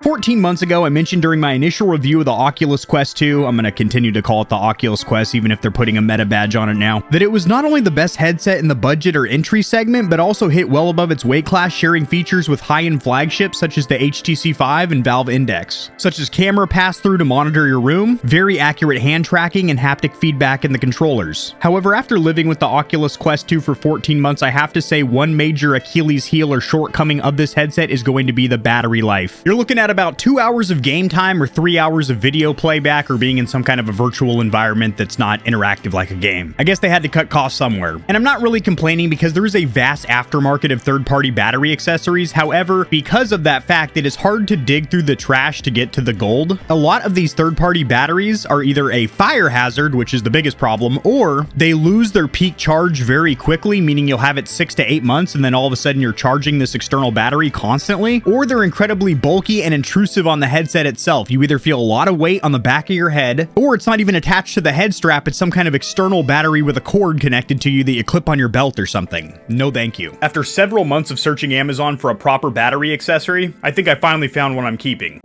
14 months ago, I mentioned during my initial review of the Oculus Quest 2, I'm going to continue to call it the Oculus Quest even if they're putting a meta badge on it now, that it was not only the best headset in the budget or entry segment, but also hit well above its weight class, sharing features with high-end flagships such as the HTC Vive and Valve Index, such as camera pass-through to monitor your room, very accurate hand tracking, and haptic feedback in the controllers. However, after living with the Oculus Quest 2 for 14 months, I have to say one major Achilles heel or shortcoming of this headset is going to be the battery life. You're looking at about 2 hours of game time or 3 hours of video playback or being in some kind of a virtual environment that's not interactive like a game. I guess they had to cut costs somewhere. And I'm not really complaining because there is a vast aftermarket of third-party battery accessories. However, because of that fact, it is hard to dig through the trash to get to the gold. A lot of these third-party batteries are either a fire hazard, which is the biggest problem, or they lose their peak charge very quickly, meaning you'll have it 6 to 8 months and then all of a sudden you're charging this external battery constantly, or they're incredibly bulky and intrusive on the headset itself. You either feel a lot of weight on the back of your head, or it's not even attached to the head strap. It's some kind of external battery with a cord connected to you that you clip on your belt or something. No thank you. After several months of searching Amazon for a proper battery accessory, I think I finally found one I'm keeping.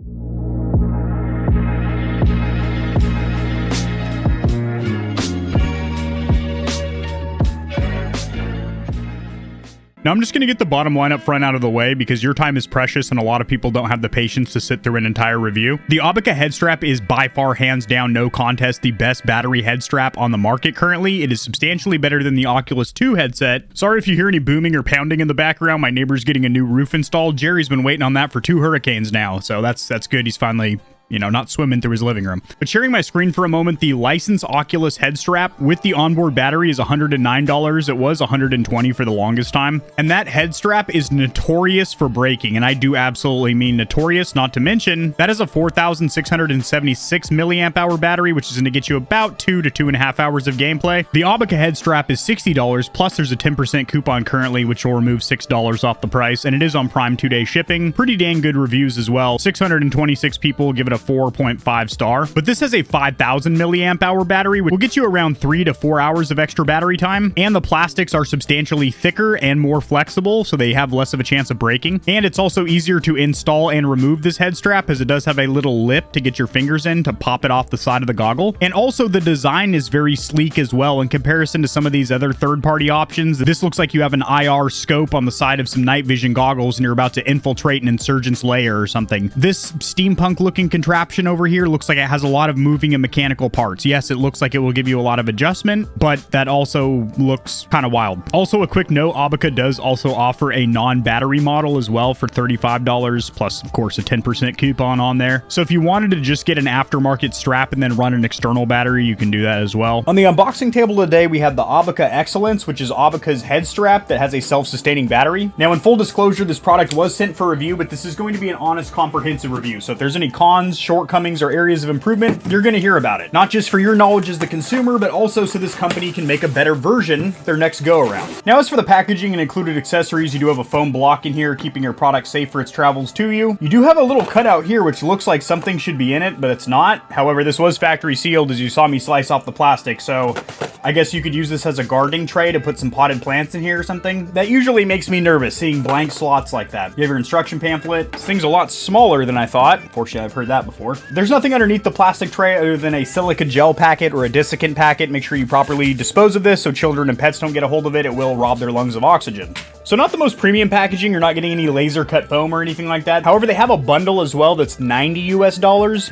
Now, I'm just going to get the bottom line up front out of the way because your time is precious and a lot of people don't have the patience to sit through an entire review. The Aubika Headstrap is by far, hands down, no contest, the best battery headstrap on the market currently. It is substantially better than the Oculus 2 headset. Sorry if you hear any booming or pounding in the background. My neighbor's getting a new roof installed. Jerry's been waiting on that for 2 hurricanes now, so that's good. He's finally, not swimming through his living room. But sharing my screen for a moment, the licensed Oculus head strap with the onboard battery is $109. It was $120 for the longest time. And that head strap is notorious for breaking. And I do absolutely mean notorious, not to mention that is a 4,676 milliamp hour battery, which is going to get you about 2 to 2.5 hours of gameplay. The Aubika head strap is $60, plus there's a 10% coupon currently, which will remove $6 off the price. And it is on Prime 2-day shipping. Pretty dang good reviews as well. 626 people give it a 4.5 star, but this has a 5,000 milliamp hour battery, which will get you around 3 to 4 hours of extra battery time. And the plastics are substantially thicker and more flexible, so they have less of a chance of breaking. And it's also easier to install and remove this head strap, as it does have a little lip to get your fingers in to pop it off the side of the goggle. And also the design is very sleek as well in comparison to some of these other third-party options. This looks like you have an IR scope on the side of some night vision goggles and you're about to infiltrate an insurgent's lair or something. This steampunk looking contraption over here looks like it has a lot of moving and mechanical parts. Yes, it looks like it will give you a lot of adjustment, but that also looks kind of wild. Also, a quick note, Aubika does also offer a non-battery model as well for $35, plus of course a 10% coupon on there. So if you wanted to just get an aftermarket strap and then run an external battery, you can do that as well. On the unboxing table today, we have the Aubika Excellence, which is Aubika's head strap that has a self-sustaining battery. Now, in full disclosure, this product was sent for review, but this is going to be an honest, comprehensive review. So if there's any cons, shortcomings, or areas of improvement, you're going to hear about it. Not just for your knowledge as the consumer, but also so this company can make a better version their next go-around. Now, as for the packaging and included accessories, you do have a foam block in here, keeping your product safe for its travels to you. You do have a little cutout here, which looks like something should be in it, but it's not. However, this was factory sealed, as you saw me slice off the plastic, so I guess you could use this as a gardening tray to put some potted plants in here or something. That usually makes me nervous, seeing blank slots like that. You have your instruction pamphlet. This thing's a lot smaller than I thought. Unfortunately, I've heard that before. There's nothing underneath the plastic tray other than a silica gel packet or a desiccant packet. Make sure you properly dispose of this so children and pets don't get a hold of it. It will rob their lungs of oxygen. So not the most premium packaging. You're not getting any laser cut foam or anything like that. However, they have a bundle as well that's $90 US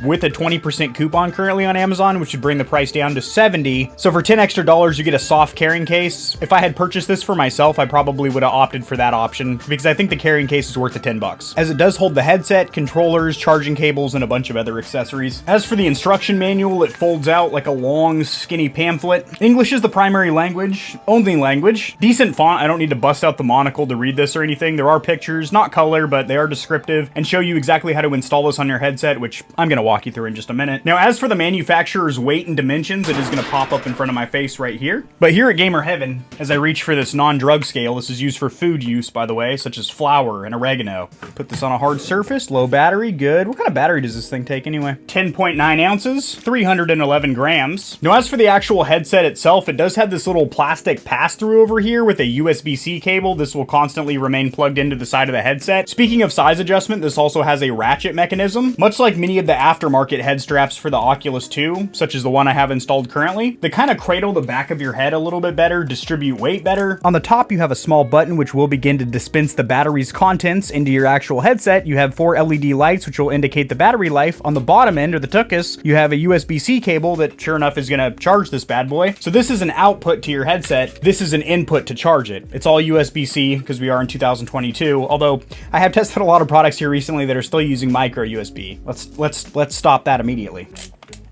with a 20% coupon currently on Amazon, which would bring the price down to $70. So for $10 extra, you get a soft carrying case. If I had purchased this for myself, I probably would have opted for that option because I think the carrying case is worth the $10, as it does hold the headset, controllers, charging cables, and a bunch of other accessories. As for the instruction manual, it folds out like a long, skinny pamphlet. English is the primary language, only language. Decent font. I don't need to bust out the monocle to read this or anything. There are pictures, not color, but they are descriptive and show you exactly how to install this on your headset, which I'm going to walk you through in just a minute. Now, as for the manufacturer's weight and dimensions, it is going to pop up in front of my face right here. But here at Gamer Heaven, as I reach for this non-drug scale, this is used for food use, by the way, such as flour and oregano. Put this on a hard surface, low battery, good. What kind of battery does this thing take anyway? 10.9 ounces, 311 grams. Now, as for the actual headset itself, it does have this little plastic pass-through over here with a USB-C cable. This will constantly remain plugged into the side of the headset. Speaking of size adjustment, this also has a ratchet mechanism. Much like many of the aftermarket head straps for the Oculus 2, such as the one I have installed currently, they kind of cradle the back of your head a little bit better, distribute weight better. On the top, you have a small button which will begin to dispense the battery's contents into your actual headset. You have 4 LED lights which will indicate the battery life. On the bottom end, or the tuchus, you have a USB-C cable that sure enough is going to charge this bad boy. So this is an output to your headset. This is an input to charge it. It's all USB-C because we are in 2022, although I have tested a lot of products here recently that are still using micro USB. Let's stop that immediately.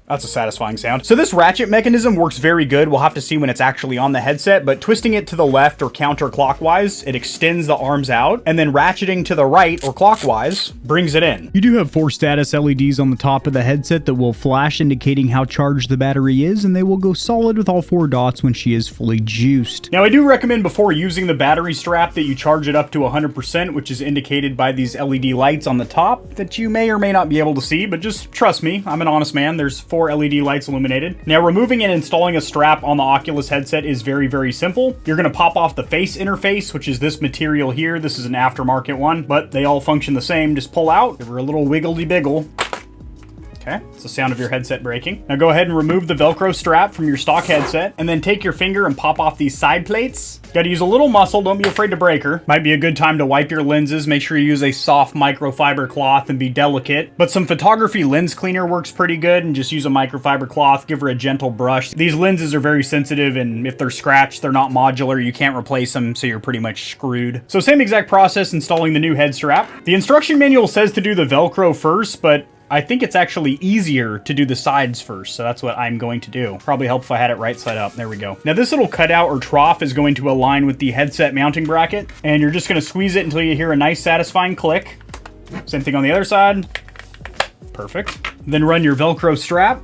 That's a satisfying sound. So this ratchet mechanism works very good. We'll have to see when it's actually on the headset, but twisting it to the left or counterclockwise, it extends the arms out, and then ratcheting to the right or clockwise brings it in. You do have 4 status LEDs on the top of the headset that will flash, indicating how charged the battery is, and they will go solid with all 4 dots when she is fully juiced. Now, I do recommend before using the battery strap that you charge it up to 100%, which is indicated by these LED lights on the top that you may or may not be able to see, but just trust me, I'm an honest man. There's 4 LED lights illuminated. Now, removing and installing a strap on the Oculus headset is very, very simple. You're going to pop off the face interface, which is this material here. This is an aftermarket one, but they all function the same. Just pull out, give her a little wiggledy biggle. Okay, it's the sound of your headset breaking. Now go ahead and remove the Velcro strap from your stock headset, and then take your finger and pop off these side plates. Gotta use a little muscle, don't be afraid to break her. Might be a good time to wipe your lenses. Make sure you use a soft microfiber cloth and be delicate. But some photography lens cleaner works pretty good, and just use a microfiber cloth, give her a gentle brush. These lenses are very sensitive, and if they're scratched, they're not modular. You can't replace them, so you're pretty much screwed. So same exact process installing the new head strap. The instruction manual says to do the Velcro first, but I think it's actually easier to do the sides first, so that's what I'm going to do. Probably help if I had it right side up. There we go. Now this little cutout or trough is going to align with the headset mounting bracket, and you're just going to squeeze it until you hear a nice satisfying click. Same thing on the other side. Perfect. Then run your Velcro strap.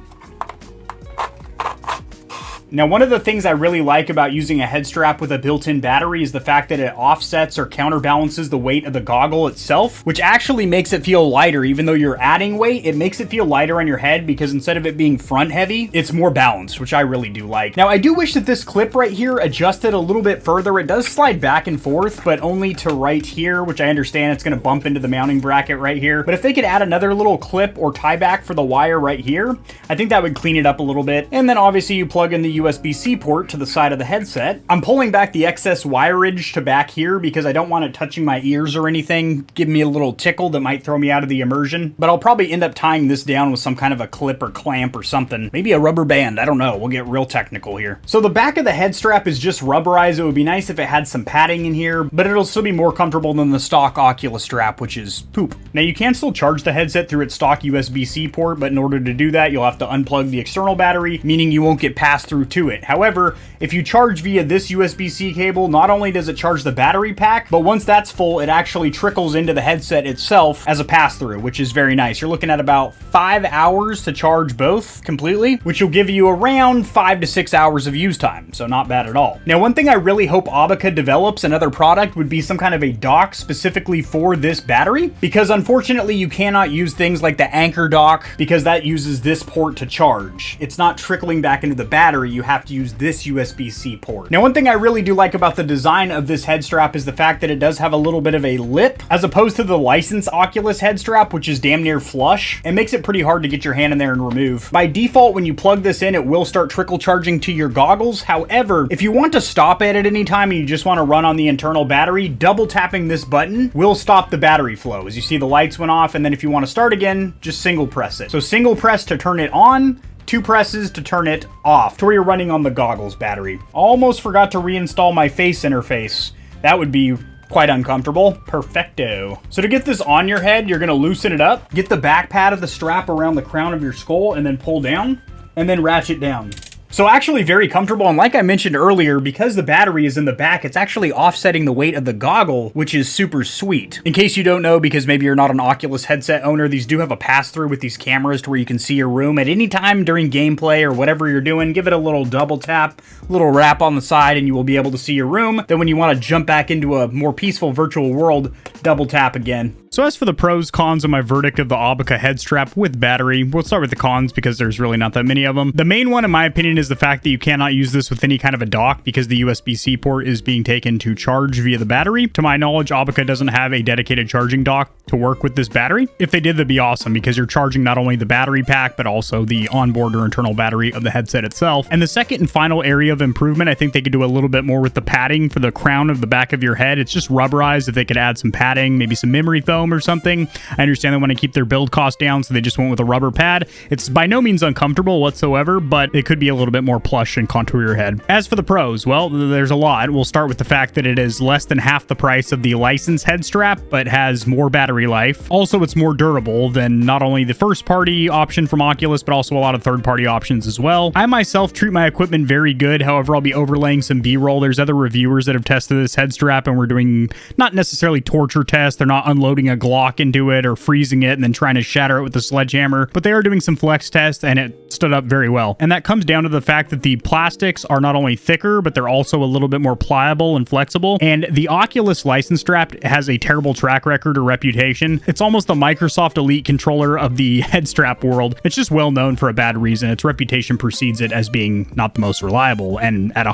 Now, one of the things I really like about using a head strap with a built-in battery is the fact that it offsets or counterbalances the weight of the goggle itself, which actually makes it feel lighter. Even though you're adding weight, it makes it feel lighter on your head because instead of it being front heavy, it's more balanced, which I really do like. Now, I do wish that this clip right here adjusted a little bit further. It does slide back and forth, but only to right here, which I understand it's going to bump into the mounting bracket right here. But if they could add another little clip or tie back for the wire right here, I think that would clean it up a little bit. And then obviously you plug in the USB-C port to the side of the headset. I'm pulling back the excess wireage to back here because I don't want it touching my ears or anything, giving me a little tickle that might throw me out of the immersion. But I'll probably end up tying this down with some kind of a clip or clamp or something. Maybe a rubber band, I don't know. We'll get real technical here. So the back of the head strap is just rubberized. It would be nice if it had some padding in here, but it'll still be more comfortable than the stock Oculus strap, which is poop. Now you can still charge the headset through its stock USB-C port, but in order to do that, you'll have to unplug the external battery, meaning you won't get passed through to it. However, if you charge via this USB-C cable, not only does it charge the battery pack, but once that's full, it actually trickles into the headset itself as a pass-through, which is very nice. You're looking at about 5 hours to charge both completely, which will give you around 5 to 6 hours of use time, so not bad at all. Now, one thing I really hope Aubika develops another product would be some kind of a dock specifically for this battery, because unfortunately you cannot use things like the anchor dock because that uses this port to charge. It's not trickling back into the battery. You have to use this USB-C port. Now, one thing I really do like about the design of this head strap is the fact that it does have a little bit of a lip, as opposed to the licensed Oculus head strap, which is damn near flush. It makes it pretty hard to get your hand in there and remove. By default, when you plug this in, it will start trickle charging to your goggles. However, if you want to stop it at any time and you just want to run on the internal battery, double tapping this button will stop the battery flow. As you see, the lights went off, and then if you want to start again, just single press it. So single press to turn it on, 2 presses to turn it off to where you're running on the goggles battery. Almost forgot to reinstall my face interface. That would be quite uncomfortable. Perfecto. So to get this on your head, you're gonna loosen it up, get the back pad of the strap around the crown of your skull, and then pull down, and then ratchet down. So actually very comfortable, and like I mentioned earlier, because the battery is in the back, it's actually offsetting the weight of the goggle, which is super sweet. In case you don't know, because maybe you're not an Oculus headset owner, these do have a pass-through with these cameras to where you can see your room at any time during gameplay or whatever you're doing. Give it a little double tap, little wrap on the side, and you will be able to see your room. Then when you want to jump back into a more peaceful virtual world, double tap again. So as for the pros, cons, and my verdict of the Aubika head strap with battery, we'll start with the cons because there's really not that many of them. The main one, in my opinion, is the fact that you cannot use this with any kind of a dock because the USB-C port is being taken to charge via the battery. To my knowledge, Aubika doesn't have a dedicated charging dock to work with this battery. If they did, that'd be awesome because you're charging not only the battery pack, but also the onboard or internal battery of the headset itself. And the second and final area of improvement, I think they could do a little bit more with the padding for the crown of the back of your head. It's just rubberized. If they could add some padding, maybe some memory foam or something. I understand they want to keep their build cost down, so they just went with a rubber pad. It's by no means uncomfortable whatsoever, but it could be a little bit more plush and contour your head. As for the pros, well, there's a lot. We'll start with the fact that it is less than half the price of the licensed head strap, but has more battery life. Also, it's more durable than not only the first-party option from Oculus, but also a lot of third-party options as well. I myself treat my equipment very good. However, I'll be overlaying some B-roll. There's other reviewers that have tested this head strap, and we're doing not necessarily torture tests. They're not unloading a Glock into it or freezing it and then trying to shatter it with a sledgehammer, but they are doing some flex tests, and it stood up very well. And that comes down to the fact that the plastics are not only thicker, but they're also a little bit more pliable and flexible. And the Oculus license strap has a terrible track record or reputation. It's almost the Microsoft Elite controller of the head strap world. It's just well known for a bad reason. Its reputation precedes it as being not the most reliable. And at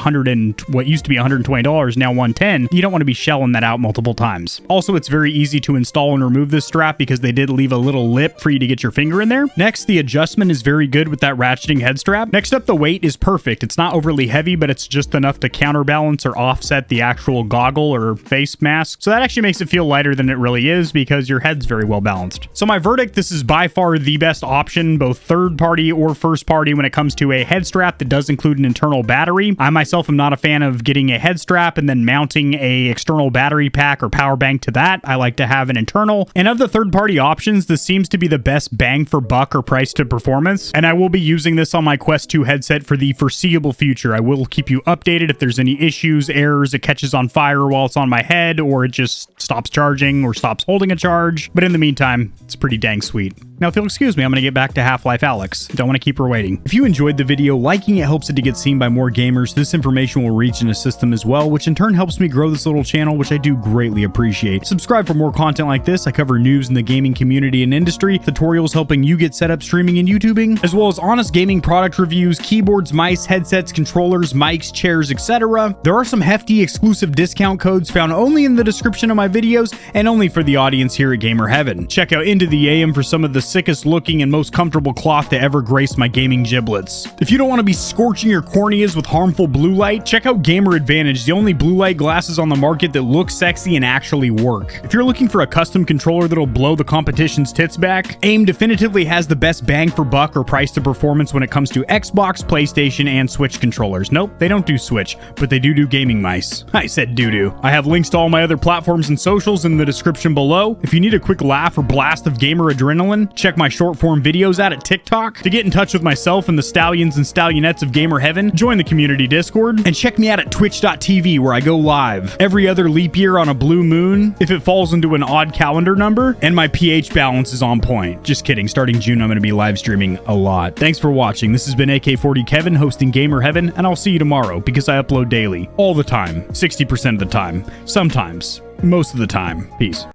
what used to be $120, now $110, you don't want to be shelling that out multiple times. Also, it's very easy to install and remove this strap because they did leave a little lip for you to get your finger in there. Next, the adjustment is very good with that ratcheting head strap. Next up, the weight is perfect. It's not overly heavy, but it's just enough to counterbalance or offset the actual goggle or face mask. So that actually makes it feel lighter than it really is because your head's very well balanced. So my verdict, this is by far the best option, both third party or first party, when it comes to a head strap that does include an internal battery. I myself am not a fan of getting a head strap and then mounting a external battery pack or power bank to that. I like to have an internal. And of the third party options, this seems to be the best bang for buck or price to performance. And I will be using this on my Quest 2 headset for the foreseeable future. I will keep you updated if there's any issues, errors, it catches on fire while it's on my head, or it just stops charging or stops holding a charge. But in the meantime, it's pretty dang sweet. Now, if you'll excuse me, I'm going to get back to Half-Life Alyx. Don't want to keep her waiting. If you enjoyed the video, liking it helps it to get seen by more gamers. This information will reach and assist them as well, which in turn helps me grow this little channel, which I do greatly appreciate. Subscribe for more content like this. I cover news in the gaming community and industry, tutorials helping you get set up streaming and YouTubing, as well as honest gaming product reviews, keyboards, mice, headsets, controllers, mics, chairs, etc. There are some hefty exclusive discount codes found only in the description of my videos and only for the audience here at Gamer Heaven. Check out Into the AM for some of the sickest looking and most comfortable cloth to ever grace my gaming giblets. If you don't want to be scorching your corneas with harmful blue light, check out Gamer Advantage, the only blue light glasses on the market that look sexy and actually work. If you're looking for a custom controller that'll blow the competition's tits back, AIM definitively has the best bang for buck or price to performance when it comes to Xbox, PlayStation, and Switch controllers. Nope, they don't do Switch, but they do gaming mice. I said doo-doo. I have links to all my other platforms and socials in the description below. If you need a quick laugh or blast of gamer adrenaline, check my short form videos out at TikTok. To get in touch with myself and the Stallions and Stallionettes of Gamer Heaven, join the community Discord, and check me out at twitch.tv where I go live every other leap year on a blue moon if it falls into an odd calendar number, and my pH balance is on point. Just kidding, starting June I'm going to be live streaming a lot. Thanks for watching. This has been AK40 Kevin hosting Gamer Heaven, and I'll see you tomorrow because I upload daily, all the time, 60% of the time, sometimes, most of the time. Peace.